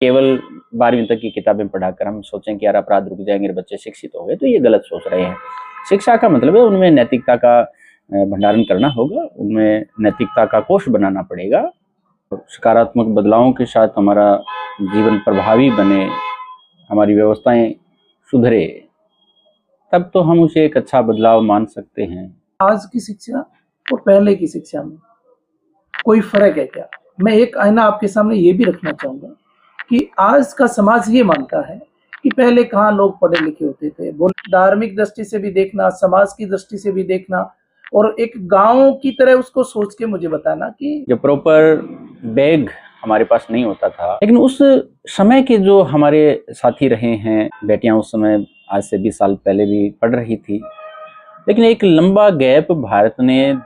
केवल 12वीं तक की किताबें पढ़ाकर हम सोचें कि यार अपराध रुक जाएंगे, बच्चे शिक्षित हो गए, तो ये गलत सोच रहे हैं। शिक्षा का मतलब है उनमें नैतिकता का भंडारण करना होगा, उनमें नैतिकता का कोष बनाना पड़ेगा। सकारात्मक बदलावों के साथ हमारा जीवन प्रभावी बने, हमारी व्यवस्थाएं सुधरे, तब तो हम उसे एक अच्छा बदलाव मान सकते हैं। आज की शिक्षा और पहले की शिक्षा में कोई फर्क है क्या? मैं एक आईना आपके सामने ये भी रखना चाहूंगा कि आज का समाज ये मानता है कि पहले कहाँ लोग पढ़े लिखे होते थे। धार्मिक दृष्टि से भी देखना, समाज की दृष्टि से भी देखना, और एक गांव की तरह उसको सोच के मुझे बताना कि जो प्रॉपर बैग हमारे पास नहीं होता था, लेकिन उस समय के जो हमारे साथी रहे हैं, बेटियां उस समय आज से 20 साल पहले भी पढ़ रही थी, लेकिन एक लंबा गैप भारत ने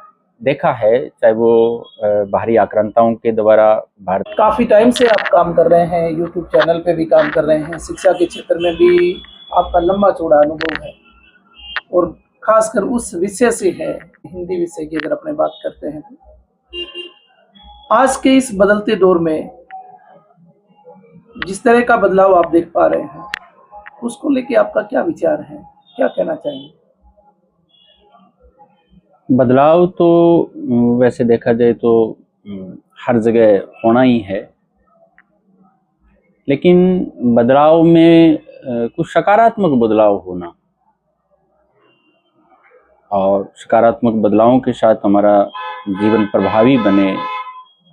देखा है, चाहे वो बाहरी आक्रांताओं के द्वारा। भारत काफी टाइम से आप काम कर रहे हैं, यूट्यूब चैनल पे भी काम कर रहे हैं, शिक्षा के क्षेत्र में भी आपका लंबा चौड़ा अनुभव है, और खासकर उस विषय से है, हिंदी विषय की अगर अपने बात करते हैं तो आज के इस बदलते दौर में जिस तरह का बदलाव आप देख पा रहे हैं, उसको लेके आपका क्या विचार है, क्या कहना चाहेंगे? बदलाव तो वैसे देखा जाए तो हर जगह होना ही है, लेकिन बदलाव में कुछ सकारात्मक बदलाव होना, और सकारात्मक बदलावों के साथ हमारा जीवन प्रभावी बने,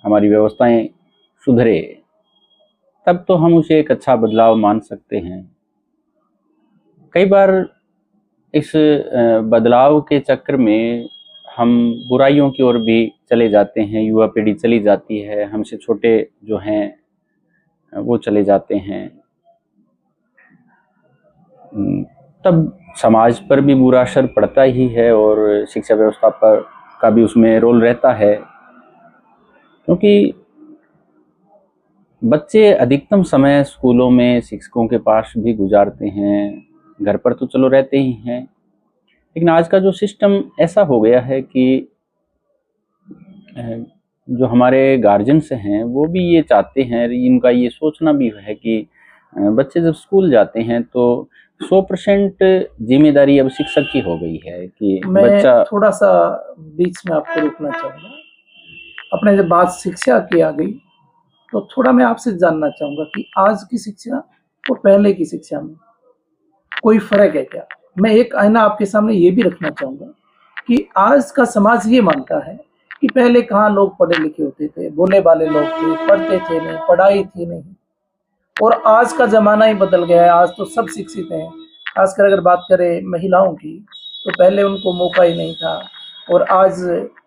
हमारी व्यवस्थाएं सुधरे, तब तो हम उसे एक अच्छा बदलाव मान सकते हैं। कई बार इस बदलाव के चक्कर में हम बुराइयों की ओर भी चले जाते हैं, युवा पीढ़ी चली जाती है, हमसे छोटे जो हैं वो चले जाते हैं, तब समाज पर भी बुरा असर पड़ता ही है, और शिक्षा व्यवस्था पर का भी उसमें रोल रहता है, क्योंकि बच्चे अधिकतम समय स्कूलों में शिक्षकों के पास भी गुजारते हैं, घर पर तो चलो रहते ही हैं, लेकिन आज का जो सिस्टम ऐसा हो गया है कि जो हमारे गार्जियंस हैं वो भी ये चाहते हैं, इनका ये सोचना भी है कि बच्चे जब स्कूल जाते हैं तो 100% जिम्मेदारी अब शिक्षक की हो गई है कि मैं बच्चा। थोड़ा सा बीच में आपको रोकना चाहूँगा। अपने जब बात शिक्षा की आ गई तो थोड़ा मैं आपसे जानना चाहूँगा कि आज की शिक्षा और पहले की शिक्षा में कोई फर्क है क्या? मैं एक आईना आपके सामने ये भी रखना चाहूँगा कि आज का समाज ये मानता है कि पहले कहाँ लोग पढ़े लिखे होते थे, भोले भाले लोग थे, पढ़ते थे नहीं, पढ़ाई थी नहीं, और आज का ज़माना ही बदल गया है। आज तो सब शिक्षित हैं। खासकर अगर बात करें महिलाओं की, तो पहले उनको मौका ही नहीं था, और आज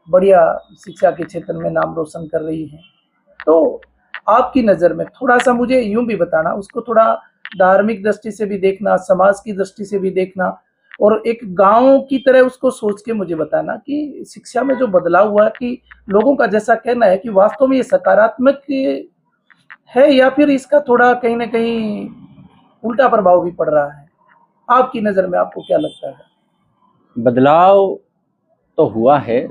बढ़िया शिक्षा के क्षेत्र में नाम रोशन कर रही हैं। तो आपकी नज़र में थोड़ा-सा मुझे यूँ भी बताना, उसको थोड़ा धार्मिक दृष्टि से भी देखना, समाज की दृष्टि से भी देखना, और एक गाँव की तरह उसको सोच के मुझे बताना कि शिक्षा में जो बदलाव हुआ है, कि लोगों का जैसा कहना है कि वास्तव में ये सकारात्मक है या फिर इसका थोड़ा कहीं न कहीं उल्टा प्रभाव भी पड़ रहा है? आपकी नज़र में आपको क्या लगता है? बदलाव तो हुआ है,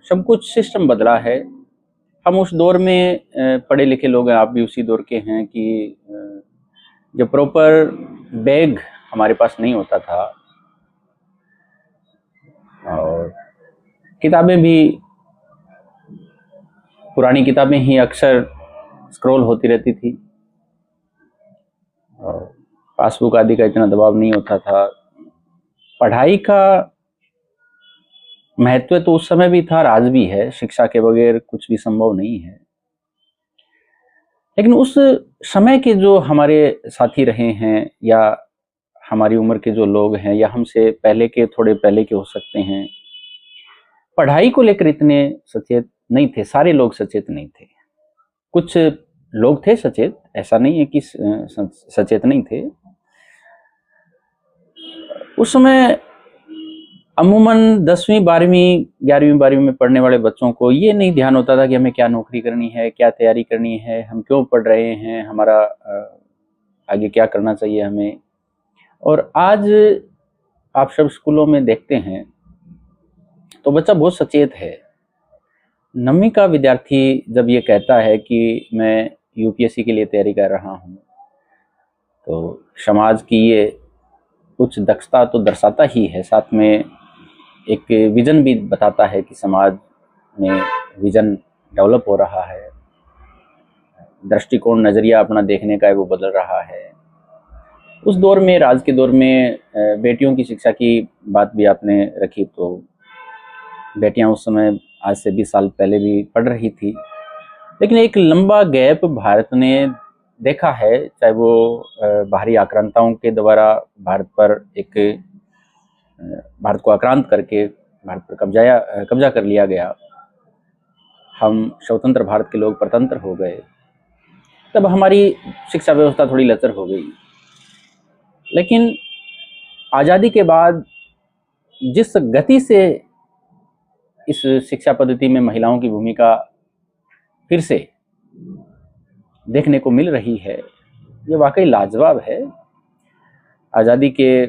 सब कुछ सिस्टम बदला है। हम उस दौर में पढ़े लिखे लोग हैं, आप भी उसी दौर के हैं कि जो प्रॉपर बैग हमारे पास नहीं होता था, और किताबें भी पुरानी किताबें ही अक्सर स्क्रॉल होती रहती थी, और पासबुक आदि का इतना दबाव नहीं होता था। पढ़ाई का महत्व तो उस समय भी था और आज भी है, शिक्षा के बगैर कुछ भी संभव नहीं है, लेकिन उस समय के जो हमारे साथी रहे हैं, या हमारी उम्र के जो लोग हैं, या हमसे पहले के, थोड़े पहले के हो सकते हैं, पढ़ाई को लेकर इतने सचेत नहीं थे। सारे लोग सचेत नहीं थे, कुछ लोग थे सचेत, ऐसा नहीं है कि सचेत नहीं थे। उस समय अमूमन 10वीं 12वीं 11वीं 12वीं में पढ़ने वाले बच्चों को ये नहीं ध्यान होता था कि हमें क्या नौकरी करनी है, क्या तैयारी करनी है, हम क्यों पढ़ रहे हैं, हमारा आगे क्या करना चाहिए हमें। और आज आप सब स्कूलों में देखते हैं तो बच्चा बहुत सचेत है। 9वीं का विद्यार्थी जब ये कहता है कि मैं यूपीएससी के लिए तैयारी कर रहा हूँ। तो समाज की ये उच्च दक्षता तो दर्शाता ही है, साथ में एक विजन भी बताता है कि समाज में विजन डेवलप हो रहा है, दृष्टिकोण नज़रिया अपना देखने का है वो बदल रहा है। उस दौर में, राज के दौर में बेटियों की शिक्षा की बात भी आपने रखी, तो बेटियां उस समय आज से 20 साल पहले भी पढ़ रही थी, लेकिन एक लंबा गैप भारत ने देखा है, चाहे वो बाहरी आक्रांताओं के द्वारा भारत को आक्रांत करके भारत पर कब्जा कर लिया गया, हम स्वतंत्र भारत के लोग परतंत्र हो गए, तब हमारी शिक्षा व्यवस्था थोड़ी लचर हो गई। लेकिन आज़ादी के बाद जिस गति से इस शिक्षा पद्धति में महिलाओं की भूमिका फिर से देखने को मिल रही है, ये वाकई लाजवाब है। आज़ादी के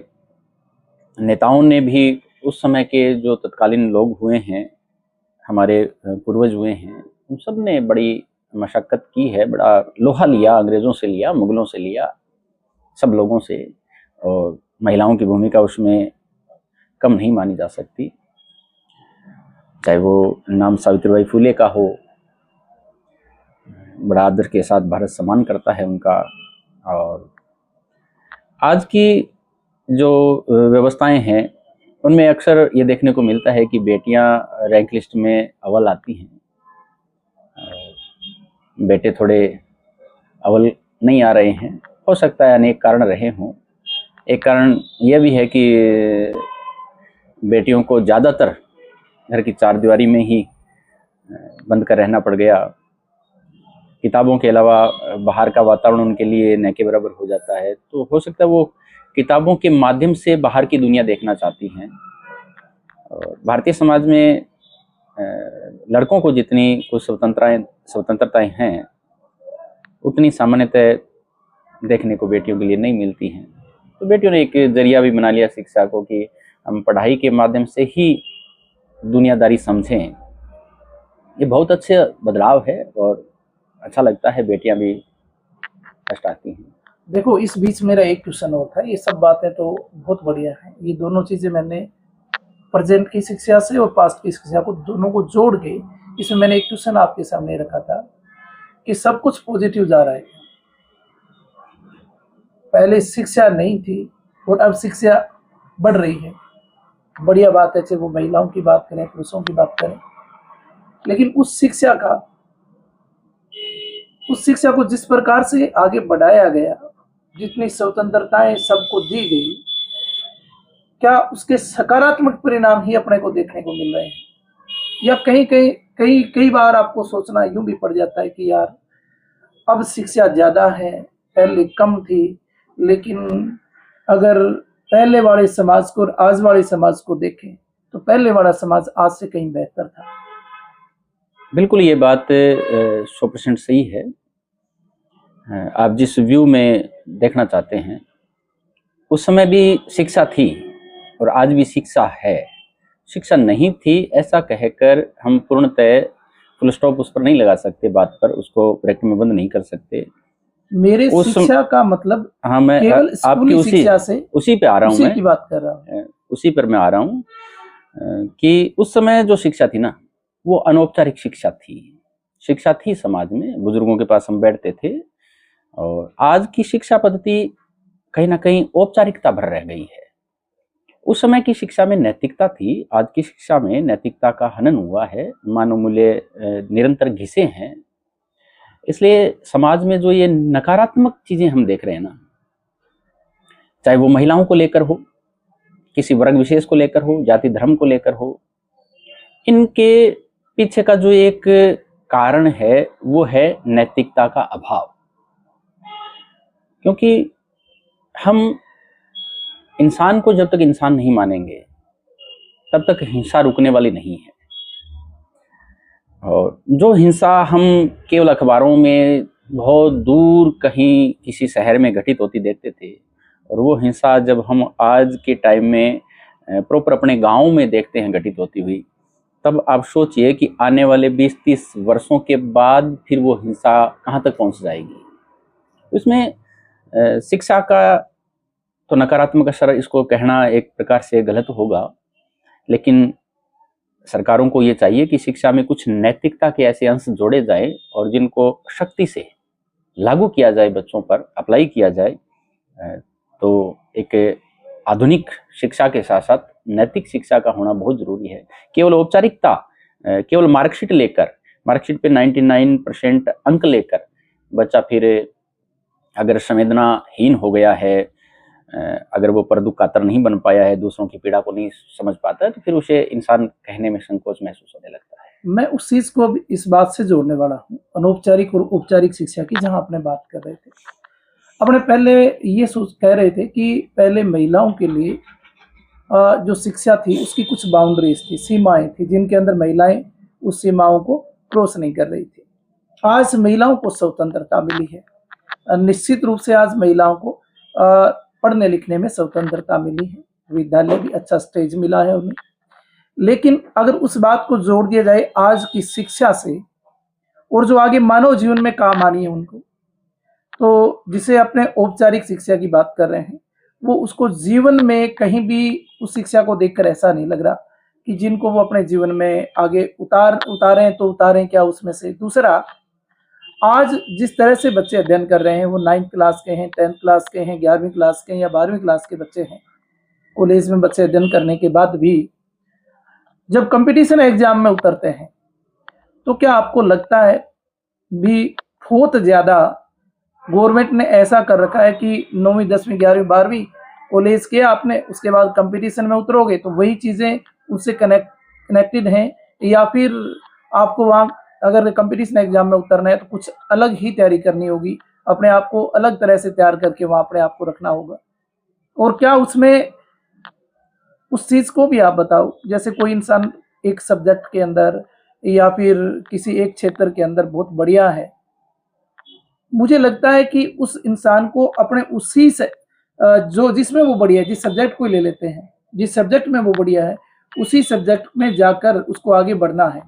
नेताओं ने भी, उस समय के जो तत्कालीन लोग हुए हैं, हमारे पूर्वज हुए हैं, उन सब ने बड़ी मशक्क़त की है, बड़ा लोहा लिया, अंग्रेज़ों से लिया, मुग़लों से लिया, सब लोगों से, और महिलाओं की भूमिका उसमें कम नहीं मानी जा सकती। चाहे वो नाम सावित्रीबाई फुले का हो, बड़ा आदर के साथ भारत सम्मान करता है उनका। और आज की जो व्यवस्थाएं हैं उनमें अक्सर ये देखने को मिलता है कि बेटियां रैंक लिस्ट में अव्वल आती हैं, बेटे थोड़े अव्वल नहीं आ रहे हैं। हो सकता है अनेक कारण रहे हों। एक कारण यह भी है कि बेटियों को ज़्यादातर घर की चारदीवारी में ही बंद कर रहना पड़ गया। किताबों के अलावा बाहर का वातावरण उनके लिए न के बराबर हो जाता है, तो हो सकता है वो किताबों के माध्यम से बाहर की दुनिया देखना चाहती हैं। और भारतीय समाज में लड़कों को जितनी कुछ स्वतंत्रताएं हैं, उतनी सामान्यतः देखने को बेटियों के लिए नहीं मिलती हैं। तो बेटियों ने एक जरिया भी बना लिया शिक्षा को कि हम पढ़ाई के माध्यम से ही दुनियादारी समझें। ये बहुत अच्छा बदलाव है और अच्छा लगता है, बेटियां भी फर्स्ट आती हैं। देखो, इस बीच मेरा एक क्वेश्चन और था। ये सब बातें तो बहुत बढ़िया है, ये दोनों चीज़ें मैंने प्रेजेंट की शिक्षा से और पास्ट की शिक्षा को दोनों को जोड़ के इसमें मैंने एक क्वेश्चन आपके सामने रखा था कि सब कुछ पॉजिटिव जा रहा है। पहले शिक्षा नहीं थी और अब शिक्षा बढ़ रही है, बढ़िया बात है। चाहे वो महिलाओं की बात करें, पुरुषों की बात करें, लेकिन उस शिक्षा को जिस प्रकार से आगे बढ़ाया गया, जितनी स्वतंत्रताएं सबको दी गई, क्या उसके सकारात्मक परिणाम ही अपने को देखने को मिल रहे हैं? या कई बार आपको सोचना यूं भी पड़ जाता है कि यार अब शिक्षा ज्यादा है, पहले कम थी। लेकिन अगर पहले वाले समाज को और आज वाले समाज को देखें तो पहले वाला समाज आज से कहीं बेहतर था। बिल्कुल, ये बात 100% सही है। आप जिस व्यू में देखना चाहते हैं, उस समय भी शिक्षा थी और आज भी शिक्षा है। शिक्षा नहीं थी ऐसा कहकर हम पूर्णतः फुल स्टॉप उस पर नहीं लगा सकते, बात पर उसको ब्रैकेट में बंद नहीं कर सकते। मेरे शिक्षा का मतलब हाँ, मैं केवल आपकी शिक्षा से उसी पे आ रहा हूँ, उसी की बात कर रहा हूँ, उसी पर मैं आ रहा हूँ कि उस समय जो शिक्षा थी ना, वो अनौपचारिक शिक्षा थी। शिक्षा थी समाज में, बुजुर्गों के पास हम बैठते थे। और आज की शिक्षा पद्धति कहीं ना कहीं औपचारिकता भर रह गई है। उस समय की शिक्षा में नैतिकता थी, आज की शिक्षा में नैतिकता का हनन हुआ है, मानव मूल्य निरंतर घिसे हैं। इसलिए समाज में जो ये नकारात्मक चीजें हम देख रहे हैं ना, चाहे वो महिलाओं को लेकर हो, किसी वर्ग विशेष को लेकर हो, जाति धर्म को लेकर हो, इनके पीछे का जो एक कारण है वो है नैतिकता का अभाव। क्योंकि हम इंसान को जब तक इंसान नहीं मानेंगे तब तक हिंसा रुकने वाली नहीं है। और जो हिंसा हम केवल अखबारों में बहुत दूर कहीं किसी शहर में घटित होती देखते थे, और वो हिंसा जब हम आज के टाइम में प्रॉपर अपने गाँव में देखते हैं घटित होती हुई, तब आप सोचिए कि आने वाले 20-30 वर्षों के बाद फिर वो हिंसा कहाँ तक पहुँच जाएगी। तो इसमें शिक्षा का तो नकारात्मक असर, इसको कहना एक प्रकार से गलत होगा, लेकिन सरकारों को ये चाहिए कि शिक्षा में कुछ नैतिकता के ऐसे अंश जोड़े जाएं और जिनको शक्ति से लागू किया जाए, बच्चों पर अप्लाई किया जाए। तो एक आधुनिक शिक्षा के साथ साथ नैतिक शिक्षा का होना बहुत जरूरी है। केवल औपचारिकता, केवल मार्कशीट लेकर, मार्कशीट पे 99% अंक लेकर बच्चा फिर अगर संवेदनाहीन हो गया है, अगर वो परदुख कातर नहीं बन पाया है, दूसरों की पीड़ा को नहीं समझ पाता है, तो फिर उसे इंसान कहने में संकोच महसूस होने लगता है। मैं उस चीज को अब इस बात से जोड़ने वाला हूँ, अनौपचारिक और औपचारिक शिक्षा की, जहां आपने बात कर रहे थे। अपने पहले ये कह रहे थे कि पहले महिलाओं के लिए जो शिक्षा थी उसकी कुछ बाउंड्रीज थी, सीमाएं थी, जिनके अंदर महिलाएं उस सीमाओं को क्रॉस नहीं कर रही थी। आज महिलाओं को स्वतंत्रता मिली है। निश्चित रूप से आज महिलाओं को पढ़ने लिखने में स्वतंत्रता मिली है, विद्यालय भी अच्छा स्टेज मिला है उन्हें। लेकिन अगर उस बात को जोड़ दिया जाए आज की शिक्षा से, और जो आगे मानव जीवन में काम आनी है उनको, तो जिसे अपने औपचारिक शिक्षा की बात कर रहे हैं, वो उसको जीवन में कहीं भी उस शिक्षा को देखकर ऐसा नहीं लग रहा कि जिनको वो अपने जीवन में आगे उतारें तो उतारें क्या उसमें से। दूसरा, आज जिस तरह से बच्चे अध्ययन कर रहे हैं, वो 9th क्लास के हैं, 10th क्लास के हैं, 11वीं क्लास के हैं या 12वीं क्लास के बच्चे हैं। कॉलेज में बच्चे अध्ययन करने के बाद भी जब कंपटीशन एग्जाम में उतरते हैं, तो क्या आपको लगता है भी बहुत ज्यादा गवर्नमेंट ने ऐसा कर रखा है कि 9वीं 10वीं 11वीं 12वीं कॉलेज किया आपने, उसके बाद कंपटीशन में उतरोगे तो वही चीजें उससे कनेक्टेड हैं, या फिर आपको वहाँ अगर कंपटीशन एग्जाम में उतरना है तो कुछ अलग ही तैयारी करनी होगी, अपने आप को अलग तरह से तैयार करके वहाँ अपने आप को रखना होगा? और क्या उसमें उस चीज को भी आप बताओ, जैसे कोई इंसान एक सब्जेक्ट के अंदर या फिर किसी एक क्षेत्र के अंदर बहुत बढ़िया है, मुझे लगता है कि उस इंसान को अपने उसी से जो जिसमें वो बढ़िया है, जिस सब्जेक्ट को ले लेते हैं, जिस सब्जेक्ट में वो बढ़िया है, उसी सब्जेक्ट में जाकर उसको आगे बढ़ना है।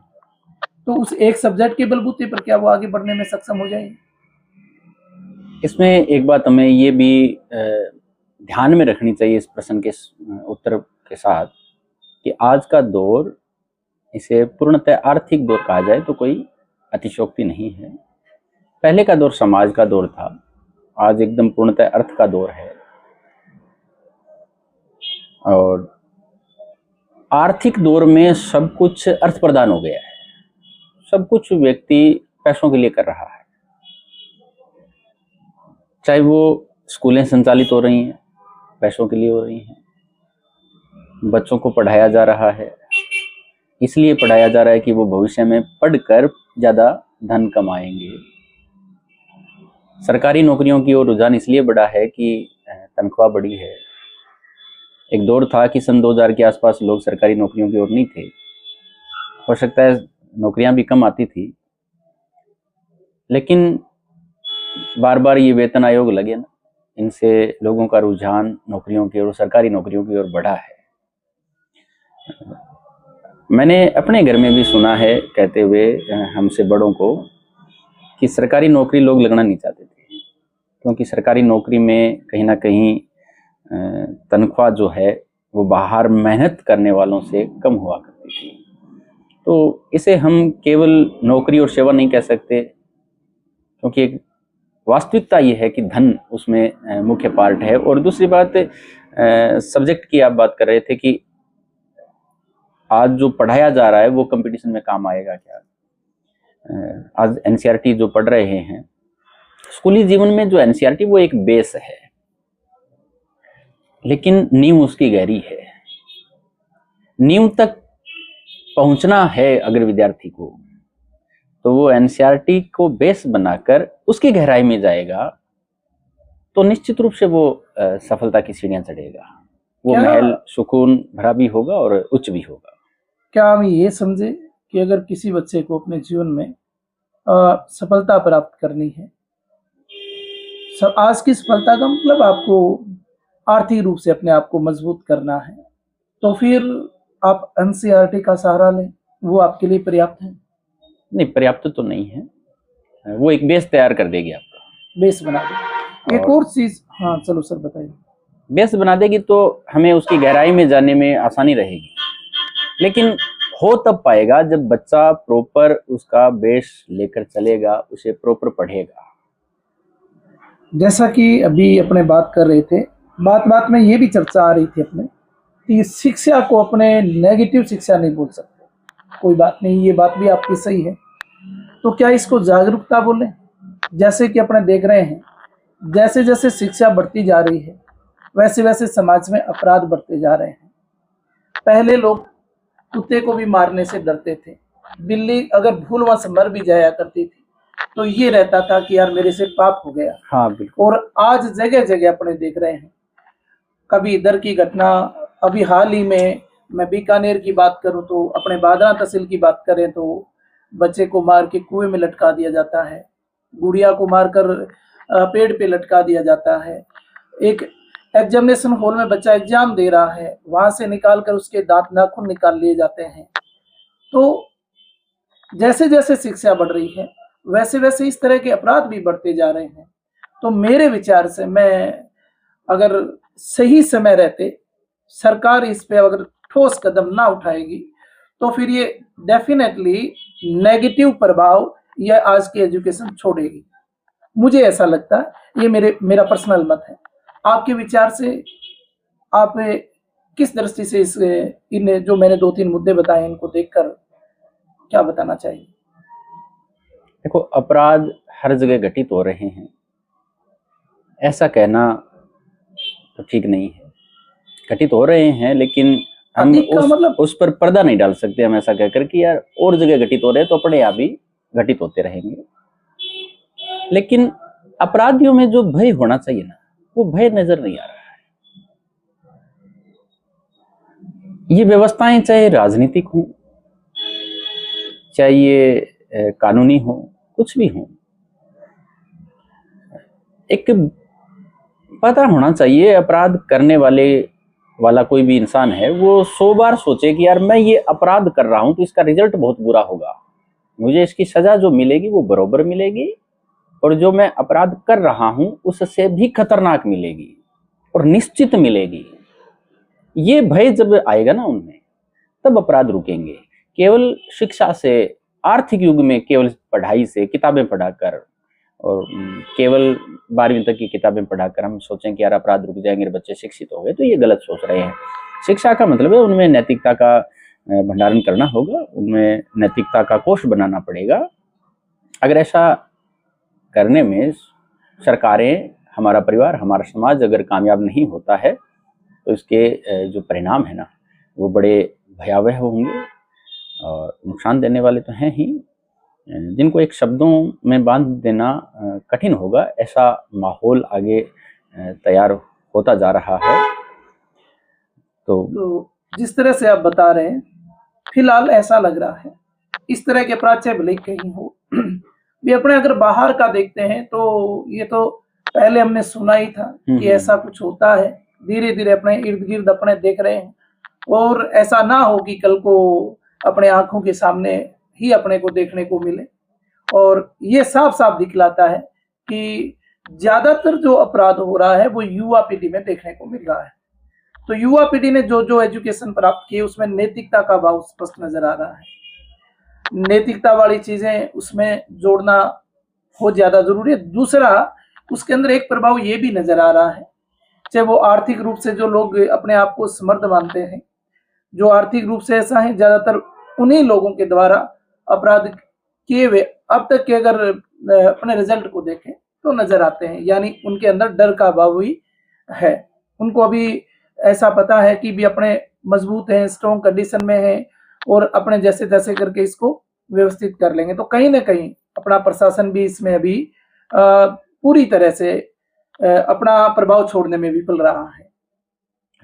तो उस एक सब्जेक्ट के बलबूते पर क्या वो आगे बढ़ने में सक्षम हो जाएंगे? इसमें एक बात हमें ये भी ध्यान में रखनी चाहिए इस प्रश्न के उत्तर के साथ, कि आज का दौर, इसे पूर्णतः आर्थिक दौर कहा जाए तो कोई अतिशयोक्ति नहीं है। पहले का दौर समाज का दौर था, आज एकदम पूर्णतः अर्थ का दौर है। और आर्थिक दौर में सब कुछ अर्थ प्रदान हो गया है, सब कुछ व्यक्ति पैसों के लिए कर रहा है। चाहे वो स्कूलें संचालित हो रही हैं, पैसों के लिए हो रही हैं। बच्चों को पढ़ाया जा रहा है, इसलिए पढ़ाया जा रहा है कि वो भविष्य में पढ़कर ज़्यादा धन कमाएंगे। सरकारी नौकरियों की ओर रुझान इसलिए बढ़ा है कि तनख्वाह बढ़ी है। एक दौर था कि सन 2000 के आसपास लोग सरकारी नौकरियों की ओर नहीं थे, हो सकता है नौकरियां भी कम आती थी, लेकिन बार बार ये वेतन आयोग लगे ना, इनसे लोगों का रुझान नौकरियों की ओर, सरकारी नौकरियों की ओर बढ़ा है। मैंने अपने घर में भी सुना है कहते हुए हमसे बड़ों को कि सरकारी नौकरी लोग लगना नहीं चाहते थे, क्योंकि सरकारी नौकरी में कहीं ना कहीं तनख्वाह जो है वो बाहर मेहनत करने वालों से कम हुआ करती थी। तो इसे हम केवल नौकरी और सेवा नहीं कह सकते, क्योंकि एक वास्तविकता ये है कि धन उसमें मुख्य पार्ट है। और दूसरी बात, सब्जेक्ट की आप बात कर रहे थे कि आज जो पढ़ाया जा रहा है वो कंपटीशन में काम आएगा क्या? आज एनसीईआरटी जो पढ़ रहे हैं, स्कूली जीवन में जो एनसीईआरटी वो एक बेस है, लेकिन नींव उसकी गहरी है। नींव तक पहुंचना है अगर विद्यार्थी को, तो वो एनसीईआरटी को बेस बनाकर उसकी गहराई में जाएगा तो निश्चित रूप से वो सफलता की सीढ़ियां चढ़ेगा। वो महल सुकून भरा भी होगा और उच्च भी होगा। क्या हम ये समझे कि अगर किसी बच्चे को अपने जीवन में सफलता प्राप्त करनी है, आज की सफलता का मतलब आपको आर्थिक रूप से अपने आप को मजबूत करना है, तो फिर आप एनसीईआरटी का सहारा लें, वो आपके लिए पर्याप्त है? नहीं, पर्याप्त तो नहीं है, वो एक बेस तैयार कर देगी आपका। बेस बना देगी। एक और चीज, हाँ चलो सर बताइए। बेस बना देगी तो हमें उसकी गहराई में जाने में आसानी रहेगी, लेकिन हो तब पाएगा जब बच्चा प्रॉपर उसका बेस लेकर चलेगा, उसे प्रॉपर पढ़ेगा। जैसा कि अभी अपने बात कर रहे थे, बात बात में ये भी चर्चा आ रही थी अपने कि शिक्षा को अपने नेगेटिव शिक्षा नहीं बोल सकते। कोई बात नहीं, ये बात भी आपकी सही है। तो क्या इसको जागरूकता बोलें? जैसे कि अपने देख रहे हैं, जैसे जैसे शिक्षा बढ़ती जा रही है वैसे वैसे समाज में अपराध बढ़ते जा रहे हैं। पहले लोग कुत्ते को भी मारने से डरते थे, बिल्ली अगर भूलवश मर भी जाया करती थी तो ये रहता था कि यार मेरे से पाप हो गया। हाँ बिल्कुल। और आज जगह जगह अपने देख रहे हैं, कभी इधर की घटना, अभी हाल ही में मैं बीकानेर की बात करूं तो अपने बादरा तहसील की बात करें तो बच्चे को मार के कुएं में लटका दिया जाता है, गुड़िया को मारकर पेड़ पे लटका दिया जाता है। एक एग्जामिनेशन हॉल में बच्चा एग्जाम दे रहा है, वहां से निकाल कर उसके दांत नाखून निकाल लिए जाते हैं। तो जैसे जैसे शिक्षा बढ़ रही है वैसे वैसे इस तरह के अपराध भी बढ़ते जा रहे हैं। तो मेरे विचार से, मैं अगर सही समय रहते सरकार इस पे अगर ठोस कदम ना उठाएगी तो फिर ये डेफिनेटली नेगेटिव प्रभाव यह आज की एजुकेशन छोड़ेगी। मुझे ऐसा लगता है, ये मेरा पर्सनल मत है। आपके विचार से आप किस दृष्टि से इस इन जो मैंने 2-3 मुद्दे बताए इनको देखकर क्या बताना चाहिए? देखो, अपराध हर जगह घटित हो रहे हैं, ऐसा कहना तो ठीक नहीं है। घटित हो रहे हैं, लेकिन हम उस पर पर्दा नहीं डाल सकते हम ऐसा कहकर कि यार और जगह घटित हो रहे हैं तो अपने आप ही घटित होते रहेंगे। लेकिन अपराधियों में जो भय होना चाहिए ना, वो भय नजर नहीं आ रहा है। ये व्यवस्थाएं चाहे राजनीतिक हो, चाहे ये कानूनी हो, कुछ भी हो, एक पता होना चाहिए अपराध करने वाला कोई भी इंसान है वो 100 बार सोचे कि यार मैं ये अपराध कर रहा हूं तो इसका रिजल्ट बहुत बुरा होगा, मुझे इसकी सजा जो मिलेगी वो बराबर मिलेगी, और जो मैं अपराध कर रहा हूं उससे भी खतरनाक मिलेगी और निश्चित मिलेगी। ये भय जब आएगा ना उनमें, तब अपराध रुकेंगे। केवल शिक्षा से, आर्थिक युग में केवल पढ़ाई से, किताबें पढ़ाकर और केवल 12वीं तक की किताबें पढ़ाकर हम सोचें कि यार अपराध रुक जाएंगे, बच्चे शिक्षित हो गए, तो ये गलत सोच रहे हैं। शिक्षा का मतलब है उनमें नैतिकता का भंडारण करना होगा, उनमें नैतिकता का कोष बनाना पड़ेगा। अगर ऐसा करने में सरकारें, हमारा परिवार, हमारा समाज अगर कामयाब नहीं होता है तो इसके जो परिणाम है ना वो बड़े भयावह होंगे और नुकसान देने वाले तो हैं ही, जिनको एक शब्दों में बांध देना कठिन होगा। ऐसा माहौल आगे तैयार होता जा रहा है। तो जिस तरह से आप बता रहे हैं, फिलहाल ऐसा लग रहा है इस तरह के अपराध चाहे भले कहीं हो भी, अपने अगर बाहर का देखते हैं तो ये तो पहले हमने सुना ही था कि ऐसा कुछ होता है। धीरे धीरे अपने इर्द गिर्द अपने देख रहे हैं, और ऐसा ना हो कि कल को अपने आंखों के सामने ही अपने को देखने को मिले। और ये साफ साफ दिखलाता है कि ज्यादातर जो अपराध हो रहा है वो युवा पीढ़ी में देखने को मिल रहा है। तो युवा पीढ़ी ने जो जो एजुकेशन प्राप्त की उसमें नैतिकता का भाव स्पष्ट नजर आ रहा है। नैतिकता वाली चीजें उसमें जोड़ना बहुत ज्यादा जरूरी है। दूसरा, उसके अंदर एक प्रभाव ये भी नजर आ रहा है, चाहे वो आर्थिक रूप से जो लोग अपने आप को समर्थ मानते हैं, जो आर्थिक रूप से ऐसा है, ज्यादातर उन्हीं लोगों के द्वारा अपराध किए हुए अब तक के अगर अपने रिजल्ट को देखें तो नजर आते हैं। यानी उनके अंदर डर का भाव भी है। उनको अभी ऐसा पता है कि भी अपने मजबूत हैं, स्ट्रॉन्ग कंडीशन में हैं और अपने जैसे तैसे करके इसको व्यवस्थित कर लेंगे। तो कहीं ना कहीं अपना प्रशासन भी इसमें अभी पूरी तरह से अपना प्रभाव छोड़ने में विफल रहा है।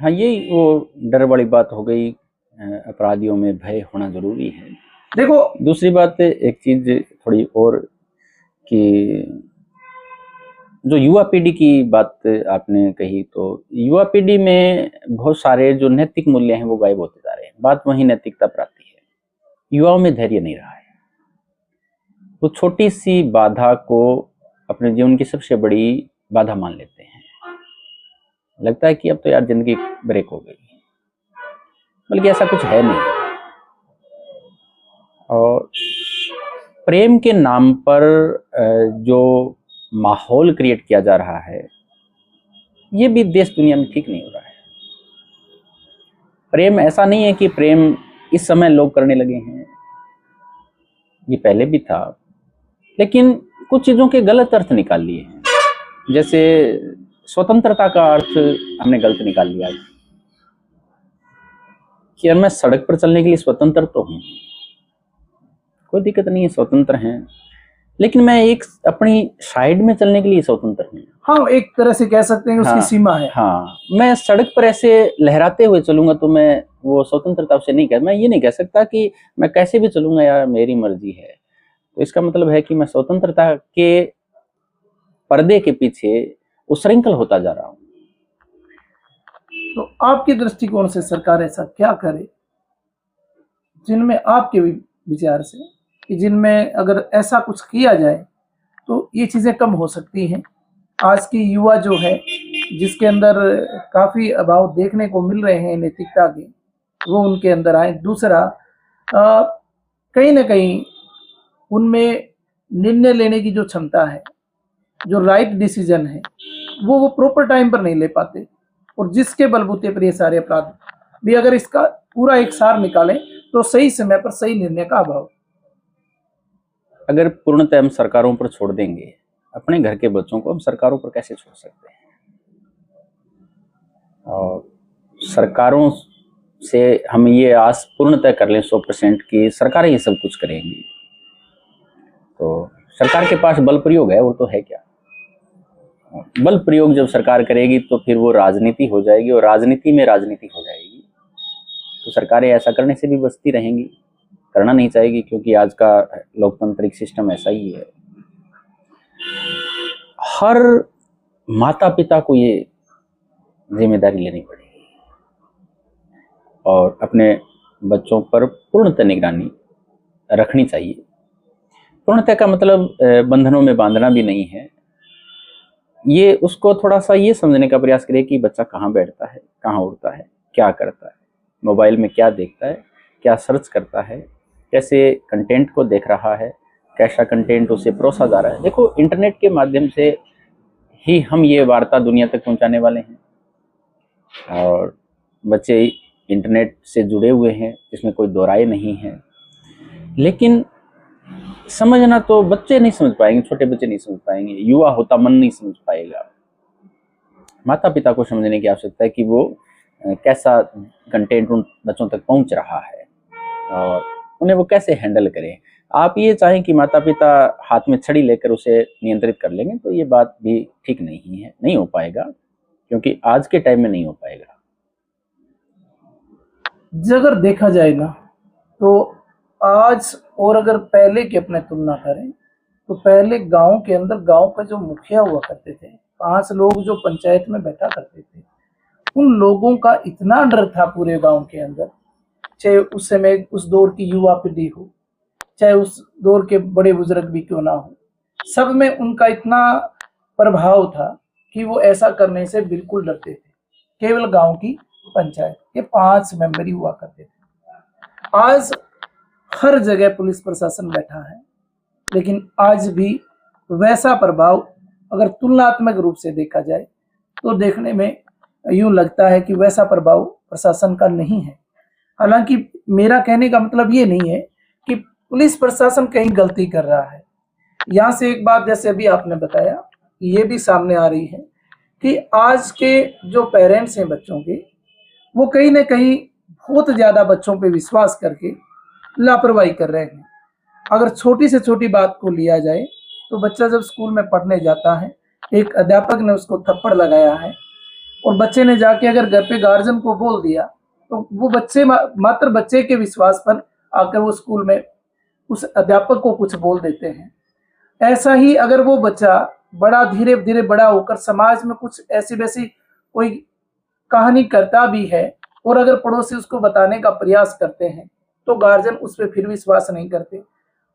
हाँ, यही वो डर वाली बात हो गई। अपराधियों में भय होना जरूरी है। देखो, दूसरी बात एक चीज थोड़ी और कि जो युवा पीढ़ी की बात आपने कही, तो युवा पीढ़ी में बहुत सारे जो नैतिक मूल्य हैं वो गायब होते जा रहे हैं। बात वही नैतिकता पर आती है। युवाओं में धैर्य नहीं रहा है। वो छोटी सी बाधा को अपने जीवन की सबसे बड़ी बाधा मान लेते हैं। लगता है कि अब तो यार जिंदगी ब्रेक हो गई, बल्कि ऐसा कुछ है नहीं। और प्रेम के नाम पर जो माहौल क्रिएट किया जा रहा है, ये भी देश दुनिया में ठीक नहीं हो रहा है। प्रेम ऐसा नहीं है कि प्रेम इस समय लोग करने लगे हैं, ये पहले भी था, लेकिन कुछ चीजों के गलत अर्थ निकाल लिए हैं। जैसे स्वतंत्रता का अर्थ हमने गलत निकाल लिया कि यार मैं सड़क पर चलने के लिए स्वतंत्र तो हूं, कोई दिक्कत नहीं है, स्वतंत्र हैं, लेकिन मैं एक अपनी साइड में चलने के लिए स्वतंत्र हूँ। हाँ, एक तरह से कह सकते हैं कि उसकी सीमा है। हाँ, मैं सड़क पर ऐसे लहराते हुए चलूंगा तो मैं वो स्वतंत्रता से नहीं मैं ये नहीं कह सकता कि मैं कैसे भी चलूंगा यार मेरी मर्जी है। तो इसका मतलब है कि मैं स्वतंत्रता के पर्दे के पीछे उशृंखल होता जा रहा हूँ। तो आपके दृष्टिकोण से सरकार ऐसा क्या करे जिनमें आपके विचार से कि जिनमें अगर ऐसा कुछ किया जाए तो ये चीजें कम हो सकती हैं? आज की युवा जो है, जिसके अंदर काफी अभाव देखने को मिल रहे हैं नैतिकता के, वो उनके अंदर आए। दूसरा, कहीं ना कहीं उनमें निर्णय लेने की जो क्षमता है, जो राइट डिसीजन है, वो प्रॉपर टाइम पर नहीं ले पाते, और जिसके बलबूते पर ये सारे अपराध भी, अगर इसका पूरा एक सार निकालें तो सही समय पर सही निर्णय का अभाव। अगर पूर्णतः हम सरकारों पर छोड़ देंगे अपने घर के बच्चों को, हम सरकारों पर कैसे छोड़ सकते हैं? और सरकारों से हम ये आस पूर्णतः कर लें 100% की सरकारें ये सब कुछ करेंगी, तो सरकार के पास बल प्रयोग है, वो तो है क्या? बल प्रयोग जब सरकार करेगी तो फिर वो राजनीति हो जाएगी, और राजनीति में राजनीति हो जाएगी। तो सरकारें ऐसा करने से भी बचती रहेंगी, करना नहीं चाहेगी, क्योंकि आज का लोकतांत्रिक सिस्टम ऐसा ही है। हर माता पिता को ये जिम्मेदारी लेनी पड़ेगी और अपने बच्चों पर पूर्णतः निगरानी रखनी चाहिए। पूर्णतः का मतलब बंधनों में बांधना भी नहीं है, ये उसको थोड़ा सा ये समझने का प्रयास करें कि बच्चा कहाँ बैठता है, कहाँ उठता है, क्या करता है, मोबाइल में क्या देखता है, क्या सर्च करता है, कैसे कंटेंट को देख रहा है, कैसा कंटेंट उसे परोसा जा रहा है। देखो, इंटरनेट के माध्यम से ही हम ये वार्ता दुनिया तक पहुंचाने वाले हैं, और बच्चे इंटरनेट से जुड़े हुए हैं, इसमें कोई दो राय नहीं है। लेकिन समझना तो बच्चे नहीं समझ पाएंगे, छोटे बच्चे नहीं समझ पाएंगे, युवा होता मन नहीं समझ पाएगा। माता पिता को समझने की आवश्यकता है कि वो कैसा कंटेंट उन बच्चों तक पहुंच रहा है और उन्हें वो कैसे हैंडल करें। आप ये चाहें कि माता पिता हाथ में छड़ी लेकर उसे नियंत्रित कर लेंगे तो ये बात भी ठीक नहीं है, नहीं हो पाएगा, क्योंकि आज के टाइम में नहीं हो पाएगा। अगर देखा जाए ना, तो आज और अगर पहले की अपने तुलना करें तो पहले गांव के अंदर गांव का जो मुखिया हुआ करते थे, 5 लोग जो पंचायत में बैठा करते थे, उन लोगों का इतना डर था पूरे गांव के अंदर, चाहे उस समय उस दौर की युवा पीढ़ी हो, चाहे उस दौर के बड़े बुजुर्ग भी क्यों ना हो, सब में उनका इतना प्रभाव था कि वो ऐसा करने से बिल्कुल डरते थे। केवल गांव की पंचायत के 5 मेंबर ही हुआ करते थे। आज हर जगह पुलिस प्रशासन बैठा है, लेकिन आज भी वैसा प्रभाव अगर तुलनात्मक रूप से देखा जाए तो देखने में यूं लगता है कि वैसा प्रभाव प्रशासन का नहीं है। हालांकि मेरा कहने का मतलब ये नहीं है कि पुलिस प्रशासन कहीं गलती कर रहा है। यहाँ से एक बात, जैसे अभी आपने बताया, ये भी सामने आ रही है कि आज के जो पेरेंट्स हैं बच्चों के, वो कहीं ना कहीं बहुत ज्यादा बच्चों पे विश्वास करके लापरवाही कर रहे हैं। अगर छोटी से छोटी बात को लिया जाए तो बच्चा जब स्कूल में पढ़ने जाता है, एक अध्यापक ने उसको थप्पड़ लगाया है और बच्चे ने जाके अगर घर पे गार्जियन को बोल दिया तो वो बच्चे मात्र बच्चे के विश्वास पर आकर वो स्कूल में उस अध्यापक को कुछ बोल देते हैं। ऐसा ही अगर वो बच्चा बड़ा धीरे धीरे बड़ा होकर समाज में कुछ ऐसी वैसी कोई कहानी करता भी है और अगर पड़ोसी उसको बताने का प्रयास करते हैं तो गार्जियन उस पर फिर विश्वास नहीं करते,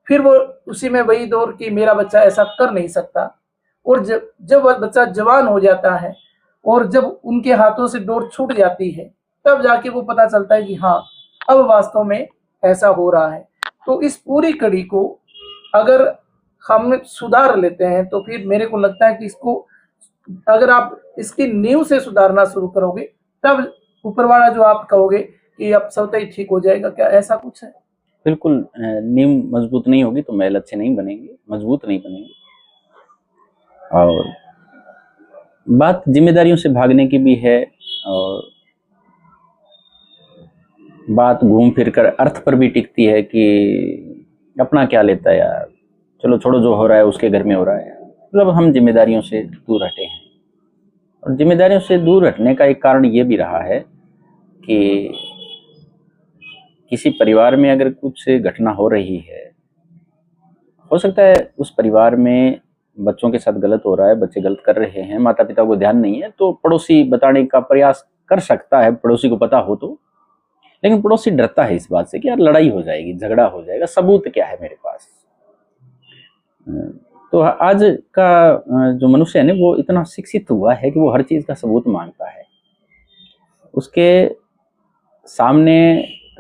फिर वो उसी में वही दौर कि मेरा बच्चा ऐसा कर नहीं सकता। और जब वह बच्चा जवान हो जाता है और जब उनके हाथों से डोर छूट जाती है, तब जाके वो पता चलता है कि हाँ, अब वास्तव में ऐसा हो रहा है। तो इस पूरी कड़ी को अगर हम सुधार लेते हैं तो फिर मेरे को लगता है कि इसको अगर आप इसकी नींव से सुधारना शुरू करोगे, तब ऊपर वाला जो आप कहोगे कि अब सब ही ठीक हो जाएगा, क्या ऐसा कुछ है? बिल्कुल, नींव मजबूत नहीं होगी तो महल अच्छे नहीं बनेंगे, मजबूत नहीं बनेंगे। और बात जिम्मेदारियों से भागने की भी है, और बात घूम फिर कर अर्थ पर भी टिकती है कि अपना क्या लेता है यार, चलो छोड़ो, जो हो रहा है उसके घर में हो रहा है। मतलब हम जिम्मेदारियों से दूर हटे हैं। और जिम्मेदारियों से दूर हटने का एक कारण ये भी रहा है कि किसी परिवार में अगर कुछ घटना हो रही है, हो सकता है उस परिवार में बच्चों के साथ गलत हो रहा है, बच्चे गलत कर रहे हैं, माता पिता को ध्यान नहीं है, तो पड़ोसी बताने का प्रयास कर सकता है, पड़ोसी को पता हो तो। लेकिन पड़ोसी डरता है इस बात से कि यार लड़ाई हो जाएगी, झगड़ा हो जाएगा, सबूत क्या है मेरे पास। तो आज का जो मनुष्य है ना, वो इतना शिक्षित हुआ है कि वो हर चीज का सबूत मांगता है। उसके सामने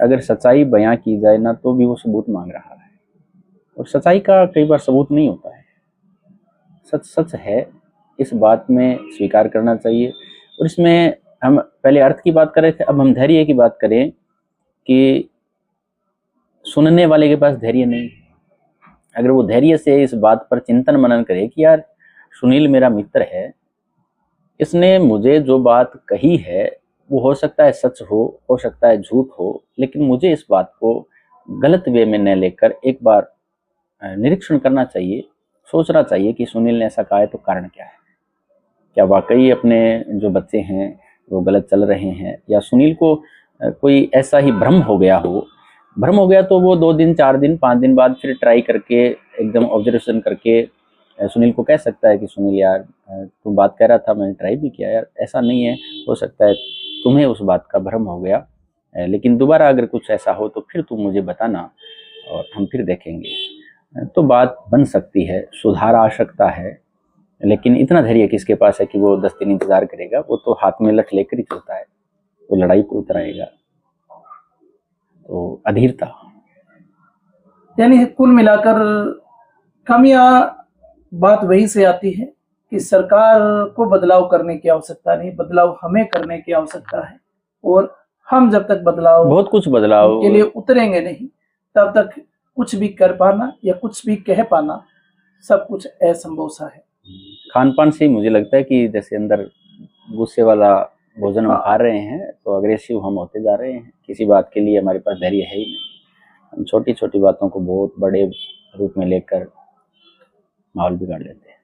अगर सच्चाई बयां की जाए ना, तो भी वो सबूत मांग रहा है। और सच्चाई का कई बार सबूत नहीं होता है, सच सच है, इस बात में स्वीकार करना चाहिए। और इसमें हम पहले अर्थ की बात कर रहे थे, अब हम धैर्य की बात करें कि सुनने वाले के पास धैर्य नहीं। अगर वो धैर्य से इस बात पर चिंतन मनन करे कि यार सुनील मेरा मित्र है, इसने मुझे जो बात कही है वो हो सकता है सच हो सकता है झूठ हो, लेकिन मुझे इस बात को गलत वे में न लेकर एक बार निरीक्षण करना चाहिए, सोचना चाहिए कि सुनील ने ऐसा कहा है तो कारण क्या है। क्या वाकई अपने जो बच्चे हैं वो गलत चल रहे हैं, या सुनील को कोई ऐसा ही भ्रम हो गया हो। भ्रम हो गया तो वो 2 दिन 4 दिन 5 दिन बाद फिर ट्राई करके, एकदम ऑब्जर्वेशन करके सुनील को कह सकता है कि सुनील यार तू बात कह रहा था, मैंने ट्राई भी किया यार, ऐसा नहीं है, हो सकता है तुम्हें उस बात का भ्रम हो गया, लेकिन दोबारा अगर कुछ ऐसा हो तो फिर तुम मुझे बताना और हम फिर देखेंगे। तो बात बन सकती है, सुधार आ सकता है। लेकिन इतना धैर्य किसके पास है कि वो 10 दिन इंतजार करेगा? वो तो हाथ में लठ लेकर ही चलता है, वो लड़ाई को उतर आएगा। तो अधीरता, यानी कुल मिलाकर खामियां बात वही से आती है कि सरकार को बदलाव करने की आवश्यकता नहीं, बदलाव हमें करने की आवश्यकता है। और हम जब तक बदलाव बहुत कुछ बदलाव के लिए उतरेंगे नहीं, तब तक कुछ भी कर पाना या कुछ भी कह पाना सब कुछ असंभव सा है। खान पान से ही मुझे लगता है कि जैसे अंदर गुस्से वाला भोजन हम खा रहे हैं तो अग्रेसिव हम होते जा रहे हैं। किसी बात के लिए हमारे पास धैर्य है ही नहीं, हम छोटी छोटी बातों को बहुत बड़े रूप में लेकर माहौल बिगाड़ लेते हैं।